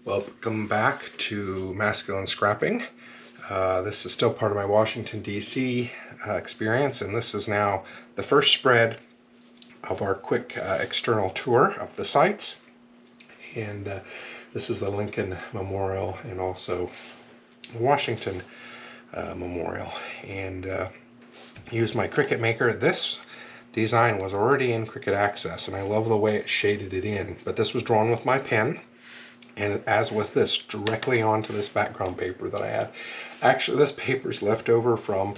Welcome back to Masculine Scrapping. This is still part of my Washington, D.C. Experience, and this is now the first spread of our quick external tour of the sites. And this is the Lincoln Memorial and also the Washington Memorial. And use my Cricut Maker. This design was already in Cricut Access, and I love the way it shaded it in, but this was drawn with my pen. And as was this, directly onto this background paper that I had. Actually, this paper's left over from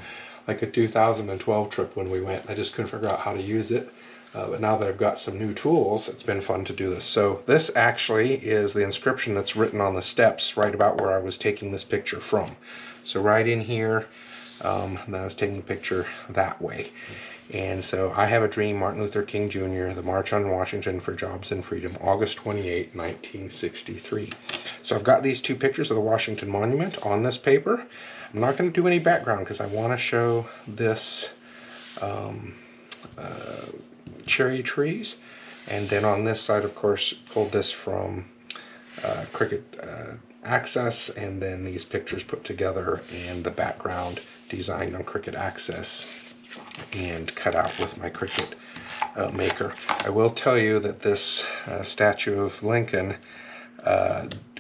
like a 2012 trip when we went. I just couldn't figure out how to use it. But now that I've got some new tools, it's been fun to do this. So this actually is the inscription that's written on the steps right about where I was taking this picture from. So right in here, and I was taking the picture that way. And so I have a dream, Martin Luther King Jr., the March on Washington for Jobs and Freedom, August 28, 1963. So I've got these two pictures of the Washington Monument on this paper. I'm not going to do any background because I want to show this cherry trees. And then on this side, of course, pulled this from Cricut Access, and then these pictures put together and the background designed on Cricut Access and cut out with my Cricut Maker. I will tell you that this statue of Lincoln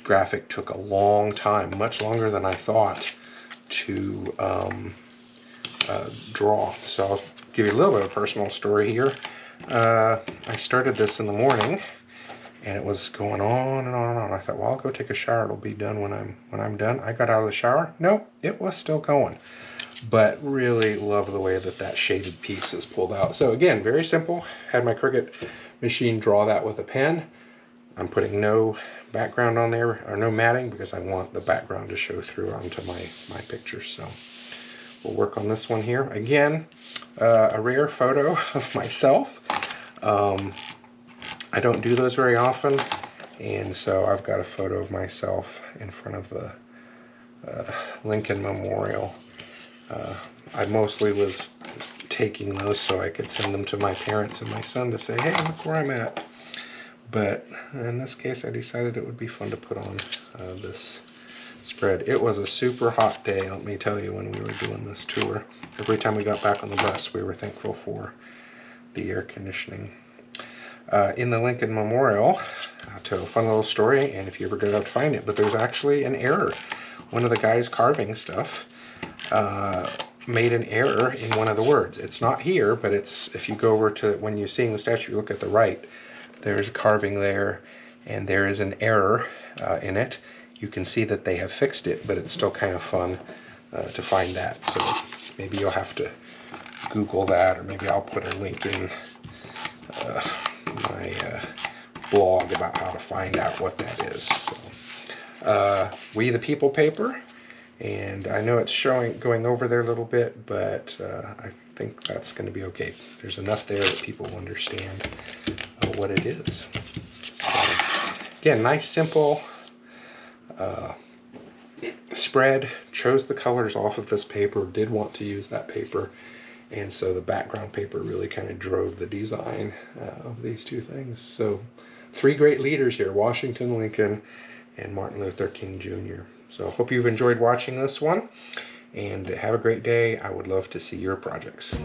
graphic took a long time, much longer than I thought, to draw. So I'll give you a little bit of a personal story here. I started this in the morning, and it was going on and on and on. I thought, well, I'll go take a shower. It'll be done when I'm done. I got out of the shower. Nope, it was still going. But really love the way that that shaded piece is pulled out. So again, very simple. Had my Cricut machine draw that with a pen. I'm putting no background on there, or no matting, because I want the background to show through onto my pictures. So we'll work on this one here. Again, a rare photo of myself. I don't do those very often, and so I've got a photo of myself in front of the Lincoln Memorial. I mostly was taking those so I could send them to my parents and my son to say, hey, look where I'm at. But in this case, I decided it would be fun to put on this spread. It was a super hot day, let me tell you, when we were doing this tour. Every time we got back on the bus, we were thankful for the air conditioning. In the Lincoln Memorial, I'll tell a fun little story, and if you ever get out to find it, but there's actually an error. One of the guys carving stuff made an error in one of the words. It's not here, but it's, if you go over to, when you're seeing the statue, you look at the right, there's a carving there, and there is an error in it. You can see that they have fixed it, but it's still kind of fun to find that. So maybe you'll have to Google that, or maybe I'll put a link in my blog about how to find out what that is. So, We the People paper. And I know it's going over there a little bit, but I think that's going to be okay. There's enough there that people will understand what it is. So, again, nice, simple spread. Chose the colors off of this paper, did want to use that paper, and so the background paper really kind of drove the design of these two things. So, three great leaders here, Washington, Lincoln, and Martin Luther King Jr. So I hope you've enjoyed watching this one, and have a great day. I would love to see your projects.